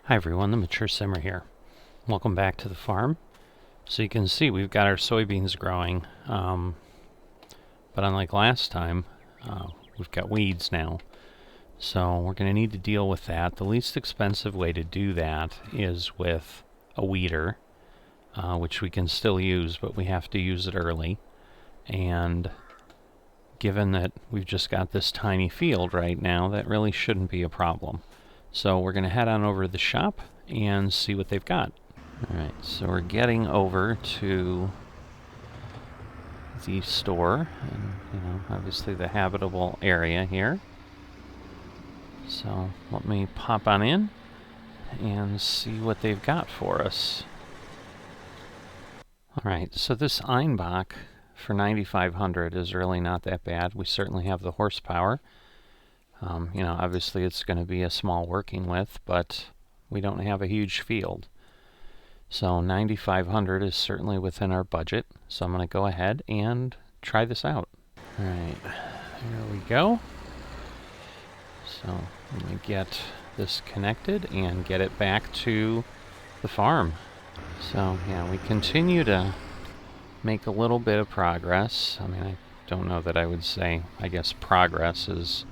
Hi everyone, the Mature Simmer here. Welcome back to the farm. So you can see we've got our soybeans growing, but unlike last time, we've got weeds now. So we're going to need to deal with that. The least expensive way to do that is with a weeder, which we can still use, but we have to use it early. And given that we've just got this tiny field right now, that really shouldn't be a problem. So we're going to head on over to the shop and see what they've got. Alright, so we're getting over to the store, and obviously the habitable area here. So let me pop on in and see what they've got for us. Alright, so this Einbach for 9,500 is really not that bad. We certainly have the horsepower. Obviously it's going to be a small working width, but we don't have a huge field. So 9,500 is certainly within our budget. So I'm going to go ahead and try this out. Alright, here we go. So let me get this connected and get it back to the farm. So yeah, we continue to make a little bit of progress. I mean, I don't know that I would say, I guess progress is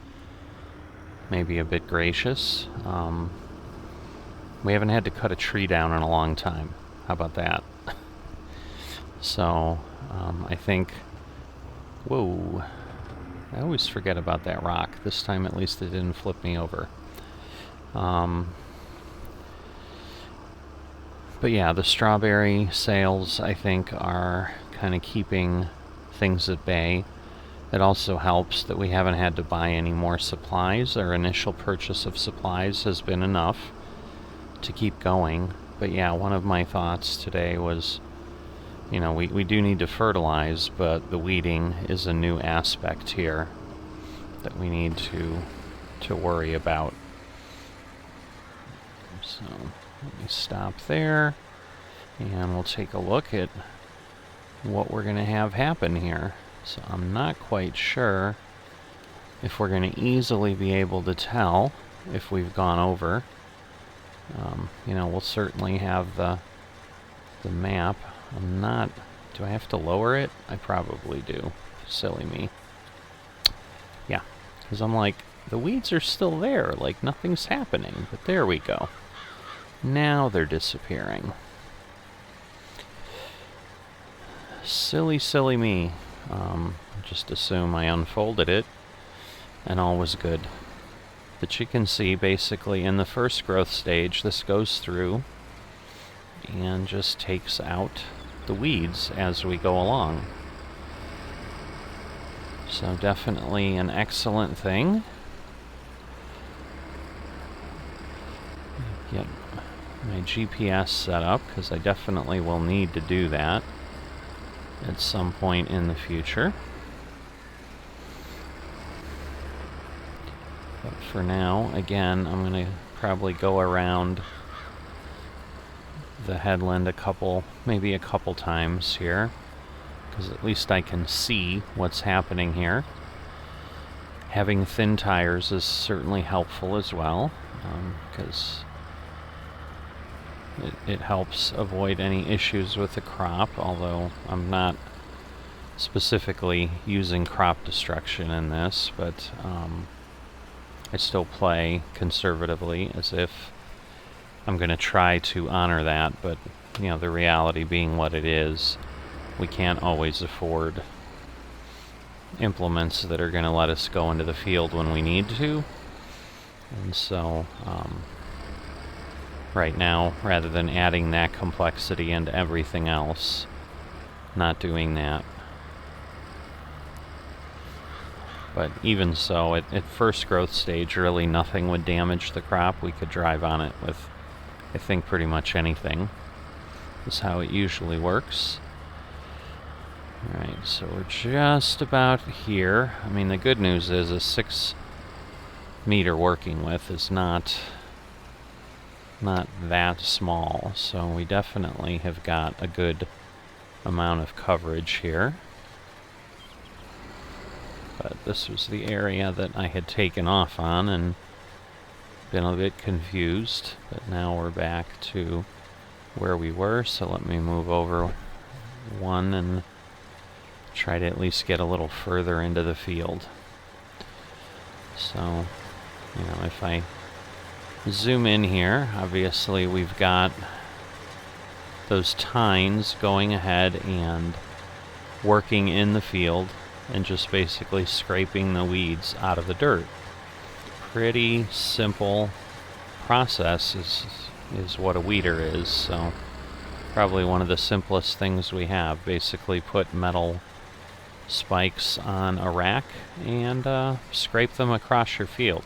maybe a bit gracious. We haven't had to cut a tree down in a long time. How about that? So, I think... Whoa. I always forget about that rock. This time at least it didn't flip me over. But yeah, the strawberry sales, I think, are kind of keeping things at bay. It also helps that we haven't had to buy any more supplies. Our initial purchase of supplies has been enough to keep going. But yeah, one of my thoughts today was, we do need to fertilize, but the weeding is a new aspect here that we need to worry about. So let me stop there, and we'll take a look at what we're going to have happen here. So I'm not quite sure if we're going to easily be able to tell if we've gone over. We'll certainly have the map. Do I have to lower it? I probably do. Silly me. Yeah, because I'm like, the weeds are still there, like nothing's happening, but there we go. Now they're disappearing. Silly, silly me. Just assume I unfolded it and all was good. But you can see basically in the first growth stage this goes through and just takes out the weeds as we go along. So definitely an excellent thing. Get my GPS set up because I definitely will need to do that at some point in the future. But for now, again, I'm going to probably go around the headland maybe a couple times here, because at least I can see what's happening here. Having thin tires is certainly helpful as well, because it helps avoid any issues with the crop, although I'm not specifically using crop destruction in this, but I still play conservatively as if I'm going to try to honor that, but the reality being what it is, we can't always afford implements that are going to let us go into the field when we need to. And so right now, rather than adding that complexity into everything else, not doing that. But even so, at first growth stage, really nothing would damage the crop. We could drive on it with, I think, pretty much anything. This is how it usually works. Alright, so we're just about here. I mean, the good news is a 6 meter working width is not that small, so we definitely have got a good amount of coverage here. But this was the area that I had taken off on, and been a bit confused, but now we're back to where we were. So let me move over one and try to at least get a little further into the field. So, you know, if I zoom in here, obviously we've got those tines going ahead and working in the field and just basically scraping the weeds out of the dirt. Pretty simple process is what a weeder is, so probably one of the simplest things we have. Basically put metal spikes on a rack and scrape them across your field.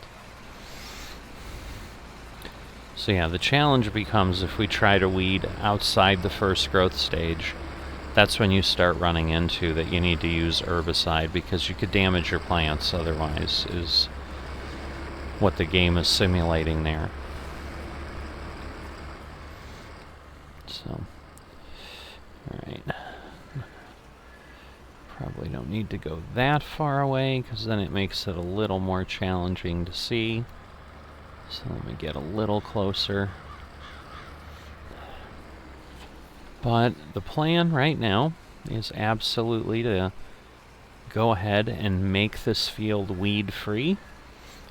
So yeah, the challenge becomes if we try to weed outside the first growth stage, that's when you start running into that you need to use herbicide, because you could damage your plants otherwise, is what the game is simulating there. So, alright. Probably don't need to go that far away, because then it makes it a little more challenging to see. So let me get a little closer. But the plan right now is absolutely to go ahead and make this field weed free.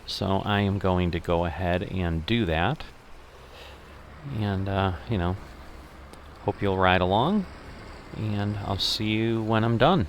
So I am going to go ahead and do that. And, you know, hope you'll ride along. And I'll see you when I'm done.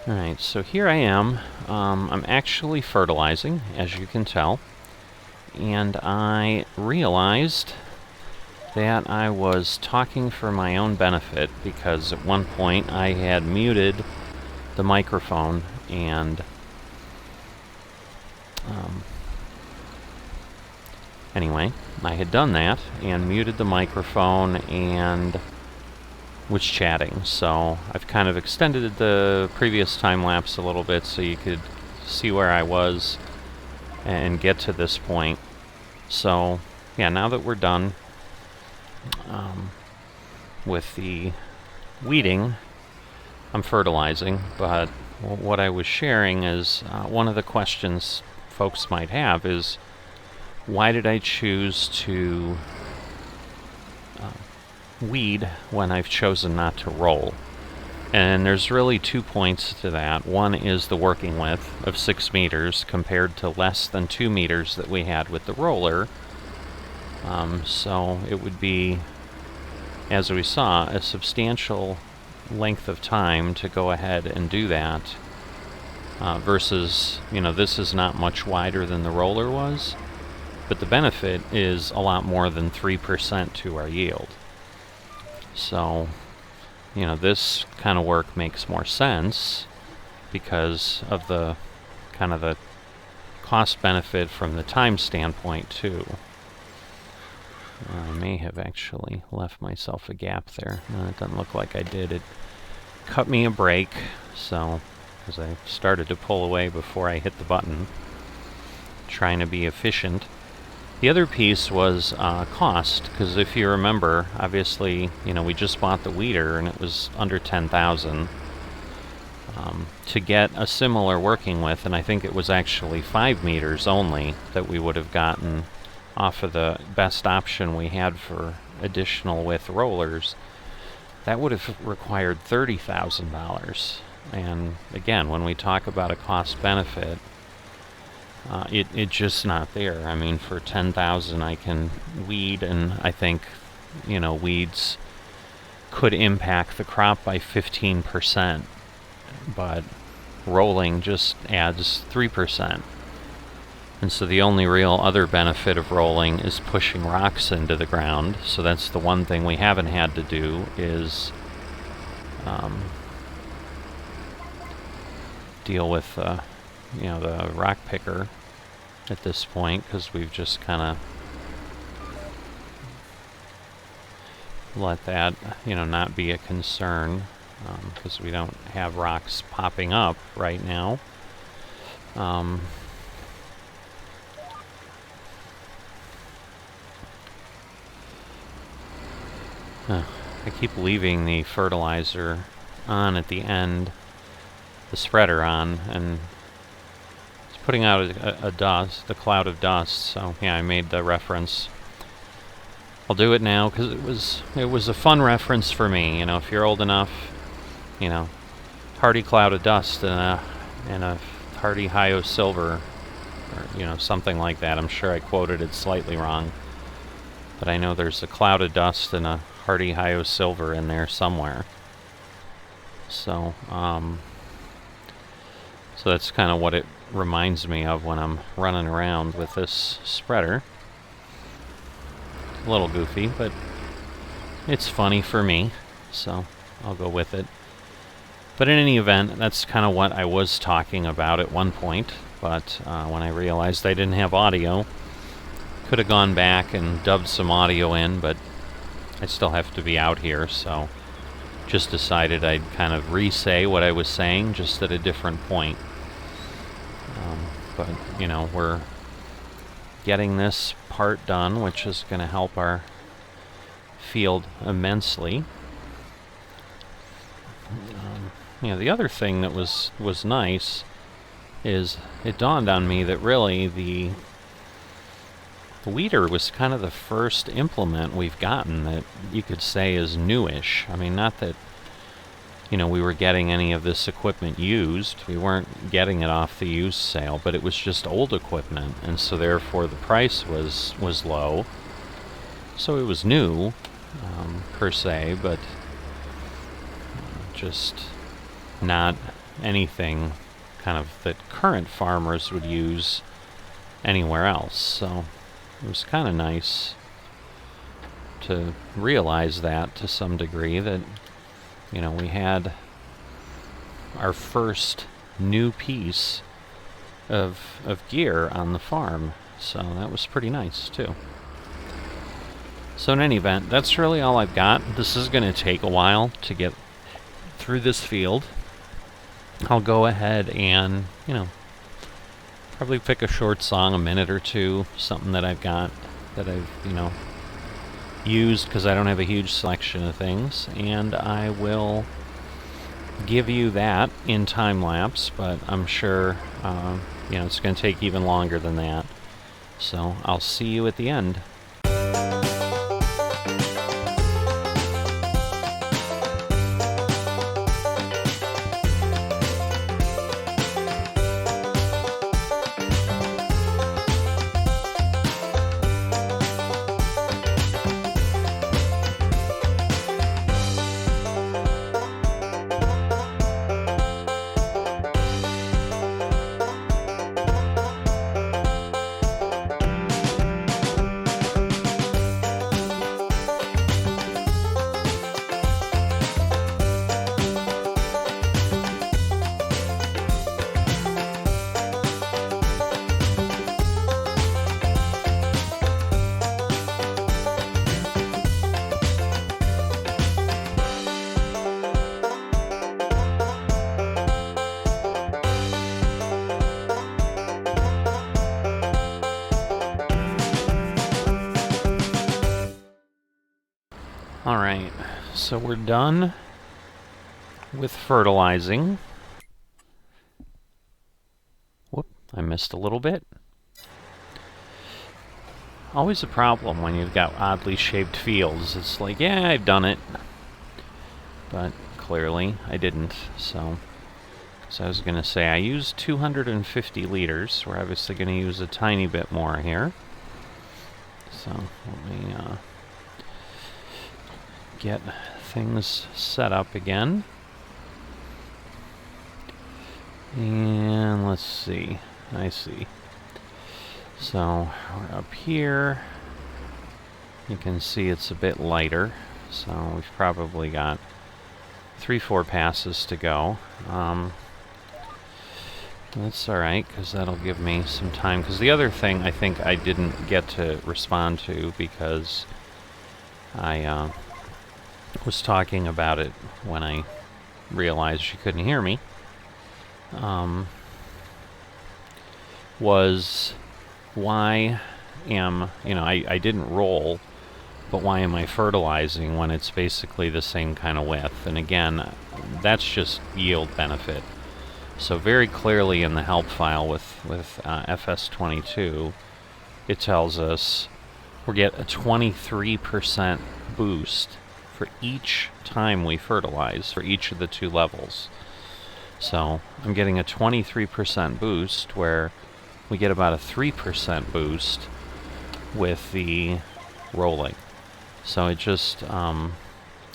Alright, so here I am. I'm actually fertilizing, as you can tell. And I realized that I was talking for my own benefit, because at one point I had muted the microphone and anyway, I had done that and muted the microphone and was chatting. So I've kind of extended the previous time lapse a little bit so you could see where I was and get to this point. So yeah, now that we're done with the weeding, I'm fertilizing, but what I was sharing is one of the questions folks might have is, why did I choose to weed when I've chosen not to roll? And there's really 2 points to that. One is the working width of 6 meters compared to less than 2 meters that we had with the roller. So it would be, as we saw, a substantial length of time to go ahead and do that versus, you know, this is not much wider than the roller was, but the benefit is a lot more than 3% to our yield. So, you know, this kind of work makes more sense because of the kind of the cost benefit from the time standpoint too. I may have actually left myself a gap there. No, it doesn't look like I did. It cut me a break, so, because I started to pull away before I hit the button, trying to be efficient. The other piece was cost, because if you remember, obviously, you know, we just bought the weeder and it was under $10,000 to get a similar working width, and I think it was actually 5 meters only that we would have gotten off of the best option we had for additional width rollers. That would have required $30,000. And again, when we talk about a cost benefit, it's just not there. I mean, for $10,000 I can weed, and I think, you know, weeds could impact the crop by 15%, but rolling just adds 3%. And so the only real other benefit of rolling is pushing rocks into the ground. So that's the one thing we haven't had to do, is deal with the rock picker at this point, because we've just kind of let that not be a concern, because we don't have rocks popping up right now. I keep leaving the fertilizer on at the end, the spreader on, and it's putting out a cloud of dust. So yeah, I made the reference. I'll do it now because it was a fun reference for me. If you're old enough, hardy cloud of dust and a hardy Hio silver, or something like that. I'm sure I quoted it slightly wrong, but I know there's a cloud of dust and a hardy Hio silver in there somewhere. So so that's kind of what it reminds me of when I'm running around with this spreader. A little goofy, but it's funny for me, so I'll go with it. But in any event, that's kind of what I was talking about at one point, but when I realized I didn't have audio, could have gone back and dubbed some audio in, but I still have to be out here, so just decided I'd kind of re-say what I was saying, just at a different point. But, we're getting this part done, which is going to help our field immensely. The other thing that was nice is it dawned on me that really the weeder was kind of the first implement we've gotten that you could say is newish. I mean, not that we were getting any of this equipment used. We weren't getting it off the used sale, but it was just old equipment, and so therefore the price was low. So it was new, per se, but just not anything kind of that current farmers would use anywhere else. So it was kind of nice to realize that to some degree, that we had our first new piece of gear on the farm, so that was pretty nice too. So in any event, that's really all I've got. This is going to take a while to get through this field. I'll go ahead and, probably pick a short song, a minute or two, something that I've got that I've, used, because I don't have a huge selection of things, and I will give you that in time lapse, but I'm sure it's going to take even longer than that, so I'll see you at the end. Alright, so we're done with fertilizing. Whoop, I missed a little bit. Always a problem when you've got oddly shaped fields. It's like, yeah, I've done it. But clearly I didn't, so I was going to say I used 250 liters. We're obviously going to use a tiny bit more here. So let me get everything's set up again. And let's see. I see. So we're up here. You can see it's a bit lighter. So we've probably got 3-4 passes to go. That's alright, because that'll give me some time. Because the other thing I think I didn't get to respond to because I was talking about it when I realized you couldn't hear me, was why I didn't roll, but why am I fertilizing when it's basically the same kind of width? And again, that's just yield benefit. So very clearly in the help file with FS22, it tells us we get a 23% boost for each time we fertilize, for each of the 2 levels. So I'm getting a 23% boost where we get about a 3% boost with the rolling. So it just,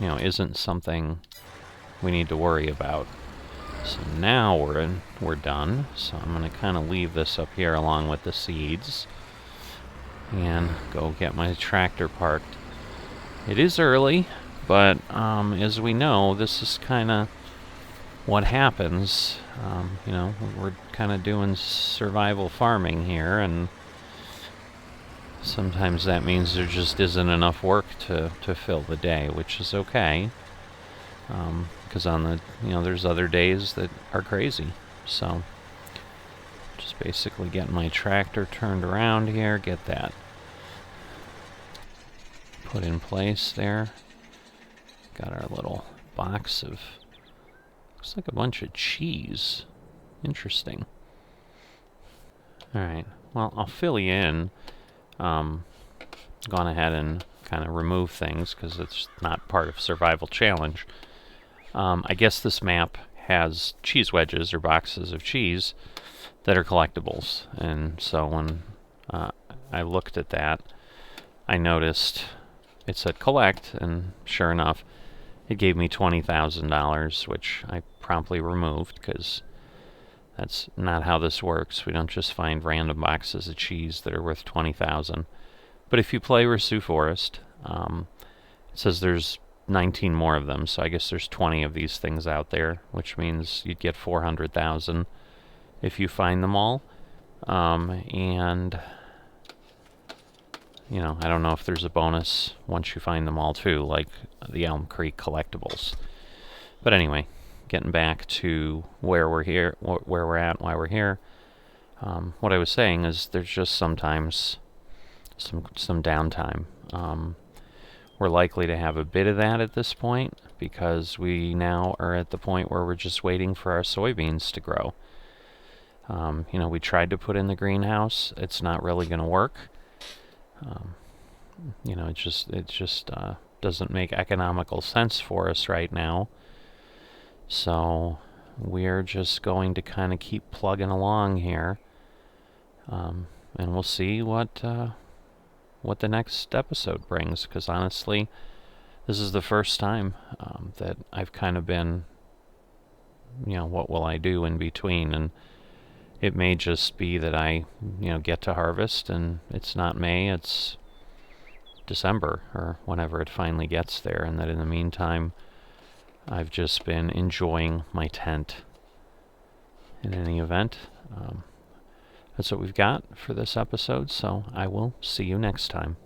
isn't something we need to worry about. So now we're done. So I'm going to kind of leave this up here along with the seeds and go get my tractor parked. It is early, but as we know, this is kind of what happens. We're kind of doing survival farming here, and sometimes that means there just isn't enough work to fill the day, which is okay. Because there's other days that are crazy. So just basically getting my tractor turned around here, get that put in place there. Got our little box of, looks like a bunch of cheese. Interesting. Alright, well, I'll fill you in. Gone ahead and kind of remove things because it's not part of Survival Challenge. I guess this map has cheese wedges or boxes of cheese that are collectibles, and so when I looked at that, I noticed it said collect, and sure enough, it gave me $20,000, which I promptly removed because that's not how this works. We don't just find random boxes of cheese that are worth $20,000. But if you play Rissue Forest, it says there's 19 more of them, so I guess there's 20 of these things out there, which means you'd get 400,000 if you find them all. And I don't know if there's a bonus once you find them all too, like the Elm Creek collectibles. But anyway, getting back to where we're here, where we're at, why we're here. What I was saying is there's just sometimes some downtime. We're likely to have a bit of that at this point because we now are at the point where we're just waiting for our soybeans to grow. We tried to put in the greenhouse. It's not really going to work. It just doesn't make economical sense for us right now. So we're just going to kind of keep plugging along here, and we'll see what the next episode brings, because honestly, this is the first time that I've kind of been, what will I do in between? And it may just be that I, get to harvest and it's not May, it's December or whenever it finally gets there, and that in the meantime, I've just been enjoying my tent. In any event, that's what we've got for this episode, so I will see you next time.